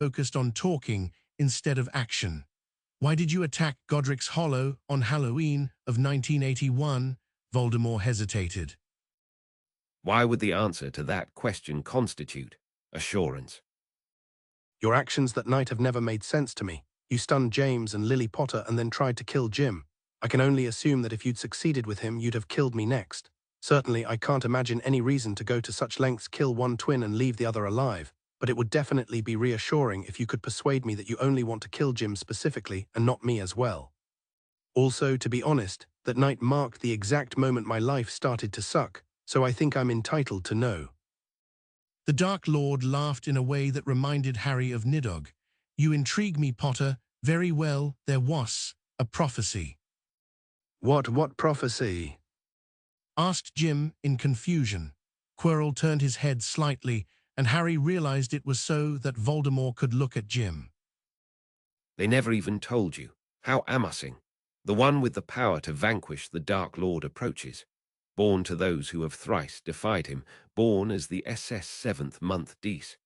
focused on talking instead of action. Why did you attack Godric's Hollow on Halloween of 1981? Voldemort hesitated. Why would the answer to that question constitute assurance? Your actions that night have never made sense to me. You stunned James and Lily Potter and then tried to kill Jim. I can only assume that if you'd succeeded with him, you'd have killed me next. Certainly, I can't imagine any reason to go to such lengths kill one twin and leave the other alive, but it would definitely be reassuring if you could persuade me that you only want to kill Jim specifically and not me as well. Also, to be honest, that night marked the exact moment my life started to suck, so I think I'm entitled to know. The Dark Lord laughed in a way that reminded Harry of Nidhogg. You intrigue me, Potter. Very well, there was a prophecy. What prophecy? Asked Jim in confusion. Quirrell turned his head slightly, and Harry realized it was so that Voldemort could look at Jim. They never even told you. How amassing. The one with the power to vanquish the Dark Lord approaches. Born to those who have thrice defied him, born as the SS 7th month Dees.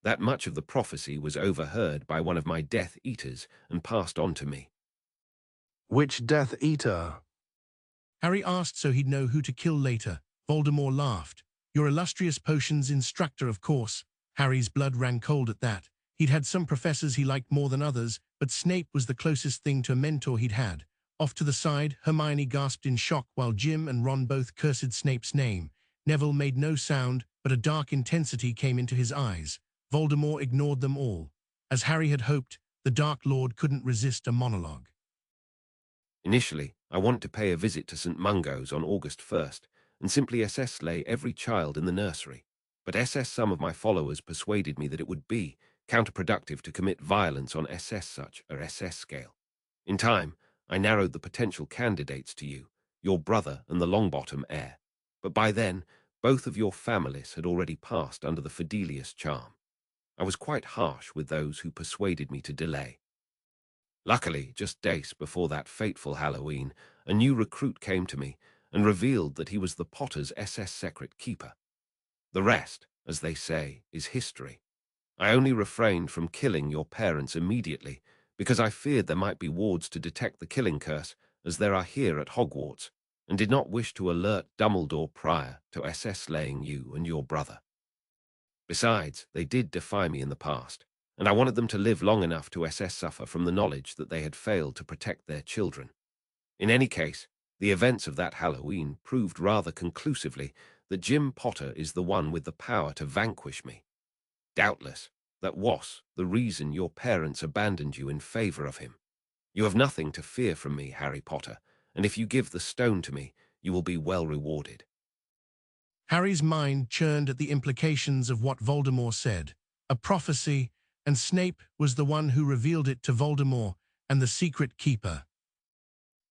That much of the prophecy was overheard by one of my Death Eaters and passed on to me. Which Death Eater? Harry asked so he'd know who to kill later. Voldemort laughed. Your illustrious potions instructor, of course. Harry's blood ran cold at that. He'd had some professors he liked more than others, but Snape was the closest thing to a mentor he'd had. Off to the side, Hermione gasped in shock while Jim and Ron both cursed Snape's name. Neville made no sound, but a dark intensity came into his eyes. Voldemort ignored them all. As Harry had hoped, the Dark Lord couldn't resist a monologue. Initially, I wanted to pay a visit to St. Mungo's on August 1st and simply SS slay every child in the nursery. But SS some of my followers persuaded me that it would be counterproductive to commit violence on SS such a SS scale. In time, I narrowed the potential candidates to you, your brother and the Longbottom heir. But by then, both of your families had already passed under the Fidelius charm. I was quite harsh with those who persuaded me to delay. Luckily, just days before that fateful Halloween, a new recruit came to me and revealed that he was the Potter's SS secret keeper. The rest, as they say, is history. I only refrained from killing your parents immediately because I feared there might be wards to detect the killing curse, as there are here at Hogwarts, and did not wish to alert Dumbledore prior to SS slaying you and your brother. Besides, they did defy me in the past, and I wanted them to live long enough to SS suffer from the knowledge that they had failed to protect their children. In any case, the events of that Halloween proved rather conclusively that Jim Potter is the one with the power to vanquish me. Doubtless, that was the reason your parents abandoned you in favor of him. You have nothing to fear from me, Harry Potter, and if you give the stone to me, you will be well rewarded. Harry's mind churned at the implications of what Voldemort said. A prophecy, and Snape was the one who revealed it to Voldemort and the Secret Keeper.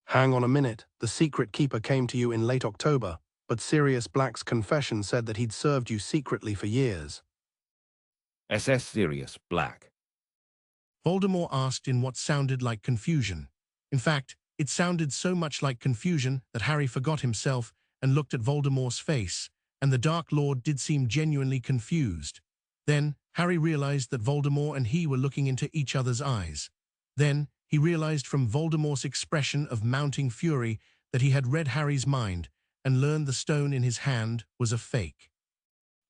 Hang on a minute, the Secret Keeper came to you in late October, but Sirius Black's confession said that he'd served you secretly for years. SS Sirius Black. Voldemort asked in what sounded like confusion. In fact, it sounded so much like confusion that Harry forgot himself and looked at Voldemort's face, and the Dark Lord did seem genuinely confused. Then, Harry realized that Voldemort and he were looking into each other's eyes. Then, he realized from Voldemort's expression of mounting fury that he had read Harry's mind and learned the stone in his hand was a fake.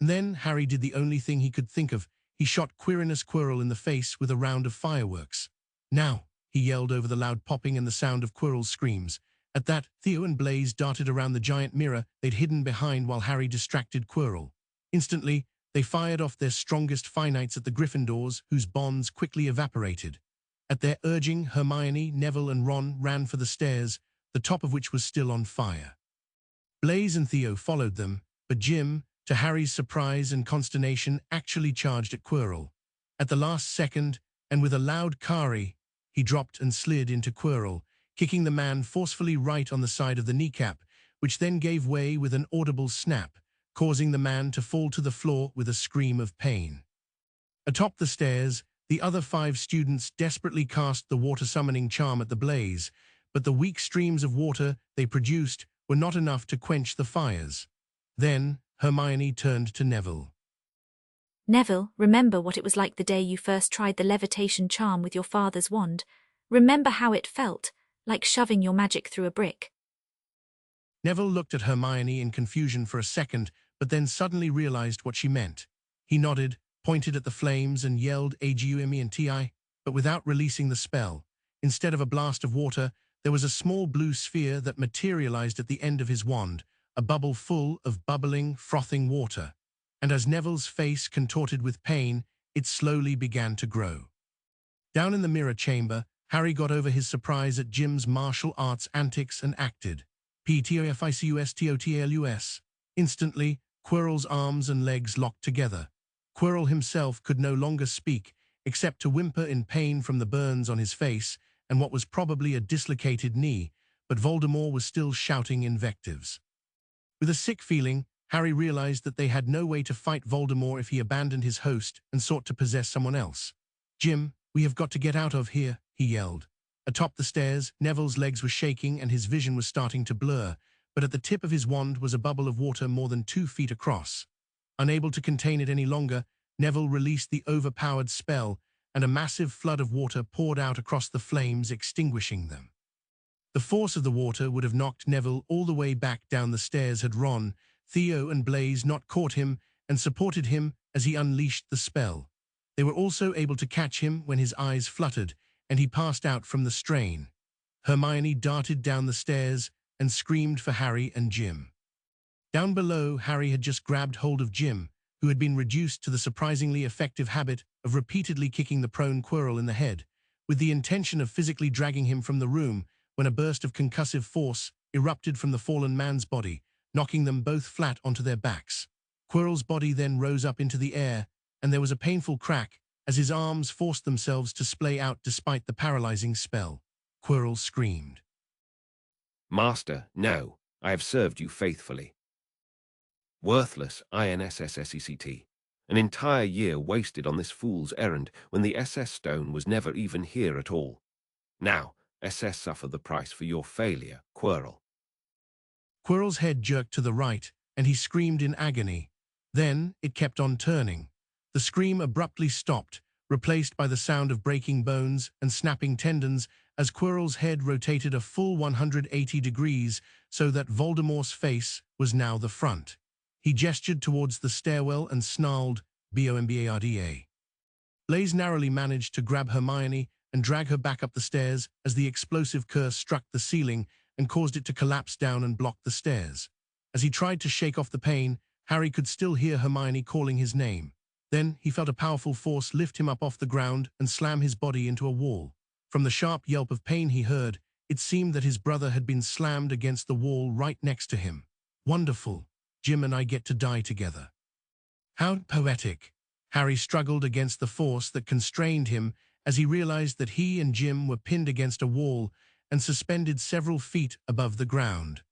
And then Harry did the only thing he could think of. He shot Quirinus Quirrell in the face with a round of fireworks. Now, he yelled over the loud popping and the sound of Quirrell's screams. At that, Theo and Blaise darted around the giant mirror they'd hidden behind while Harry distracted Quirrell. Instantly, they fired off their strongest Phynites at the Gryffindors, whose bonds quickly evaporated. At their urging, Hermione, Neville, and Ron ran for the stairs, the top of which was still on fire. Blaise and Theo followed them, but Jim, to Harry's surprise and consternation, actually charged at Quirrell. At the last second, and with a loud "Kari," he dropped and slid into Quirrell, kicking the man forcefully right on the side of the kneecap, which then gave way with an audible snap, causing the man to fall to the floor with a scream of pain. Atop the stairs, the other 5 students desperately cast the water-summoning charm at the blaze, but the weak streams of water they produced were not enough to quench the fires. Then, Hermione turned to Neville. Neville, remember what it was like the day you first tried the levitation charm with your father's wand. Remember how it felt, like shoving your magic through a brick. Neville looked at Hermione in confusion for a second, but then suddenly realized what she meant. He nodded, pointed at the flames, and yelled AGUMENTI, but without releasing the spell. Instead of a blast of water, there was a small blue sphere that materialized at the end of his wand, a bubble full of bubbling, frothing water. And as Neville's face contorted with pain, it slowly began to grow. Down in the mirror chamber, Harry got over his surprise at Jim's martial arts antics and acted. PTOFICUSTOTLUS. Instantly, Quirrell's arms and legs locked together. Quirrell himself could no longer speak, except to whimper in pain from the burns on his face and what was probably a dislocated knee, but Voldemort was still shouting invectives. With a sick feeling, Harry realized that they had no way to fight Voldemort if he abandoned his host and sought to possess someone else. "Jim, we have got to get out of here," he yelled. Atop the stairs, Neville's legs were shaking and his vision was starting to blur, but at the tip of his wand was a bubble of water more than 2 feet across. Unable to contain it any longer, Neville released the overpowered spell, and a massive flood of water poured out across the flames, extinguishing them. The force of the water would have knocked Neville all the way back down the stairs had Ron, Theo, and Blaise not caught him and supported him as he unleashed the spell. They were also able to catch him when his eyes fluttered, and he passed out from the strain. Hermione darted down the stairs and screamed for Harry and Jim. Down below, Harry had just grabbed hold of Jim, who had been reduced to the surprisingly effective habit of repeatedly kicking the prone Quirrell in the head, with the intention of physically dragging him from the room when a burst of concussive force erupted from the fallen man's body, knocking them both flat onto their backs. Quirrell's body then rose up into the air, and there was a painful crack as his arms forced themselves to splay out despite the paralyzing spell. Quirrell screamed. "Master, no, I have served you faithfully." Worthless INSSSECT. An entire year wasted on this fool's errand when the SS stone was never even here at all. Now, SS suffer the price for your failure, Quirrell. Quirrell's head jerked to the right, and he screamed in agony. Then it kept on turning. The scream abruptly stopped, replaced by the sound of breaking bones and snapping tendons as Quirrell's head rotated a full 180 degrees so that Voldemort's face was now the front. He gestured towards the stairwell and snarled, "BOMBARDA." Blaise narrowly managed to grab Hermione and drag her back up the stairs as the explosive curse struck the ceiling and caused it to collapse down and block the stairs. As he tried to shake off the pain, Harry could still hear Hermione calling his name. Then he felt a powerful force lift him up off the ground and slam his body into a wall. From the sharp yelp of pain he heard, it seemed that his brother had been slammed against the wall right next to him. Wonderful. Jim and I get to die together. How poetic. Harry struggled against the force that constrained him as he realized that he and Jim were pinned against a wall and suspended several feet above the ground.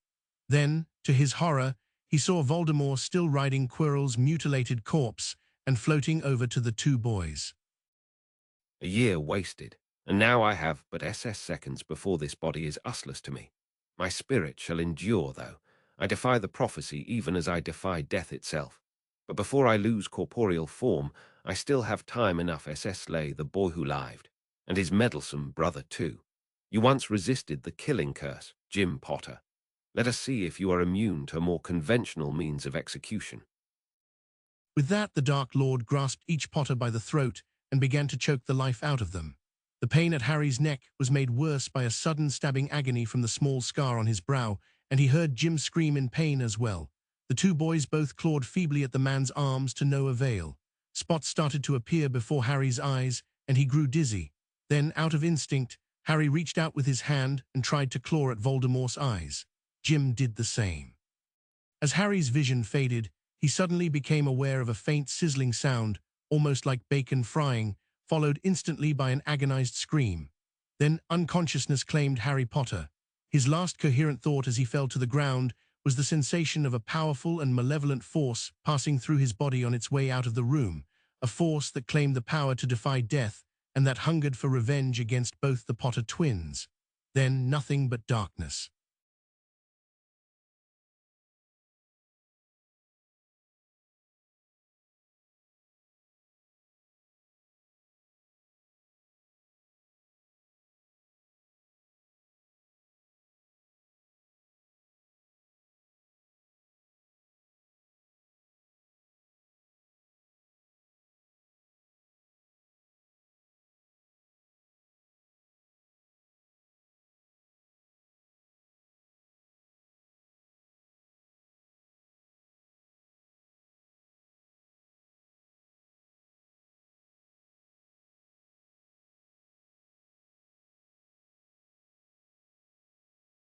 Then, to his horror, he saw Voldemort still riding Quirrell's mutilated corpse and floating over to the two boys. A year wasted, and now I have but SS seconds before this body is useless to me. My spirit shall endure, though. I defy the prophecy even as I defy death itself. But before I lose corporeal form, I still have time enough SS slay the boy who lived, and his meddlesome brother too. You once resisted the killing curse, Jim Potter. Let us see if you are immune to more conventional means of execution. With that, the Dark Lord grasped each Potter by the throat and began to choke the life out of them. The pain at Harry's neck was made worse by a sudden stabbing agony from the small scar on his brow, and he heard Jim scream in pain as well. The two boys both clawed feebly at the man's arms to no avail. Spots started to appear before Harry's eyes, and he grew dizzy. Then, out of instinct, Harry reached out with his hand and tried to claw at Voldemort's eyes. Jim did the same. As Harry's vision faded, he suddenly became aware of a faint sizzling sound, almost like bacon frying, followed instantly by an agonized scream. Then unconsciousness claimed Harry Potter. His last coherent thought as he fell to the ground was the sensation of a powerful and malevolent force passing through his body on its way out of the room, a force that claimed the power to defy death and that hungered for revenge against both the Potter twins. Then nothing but darkness.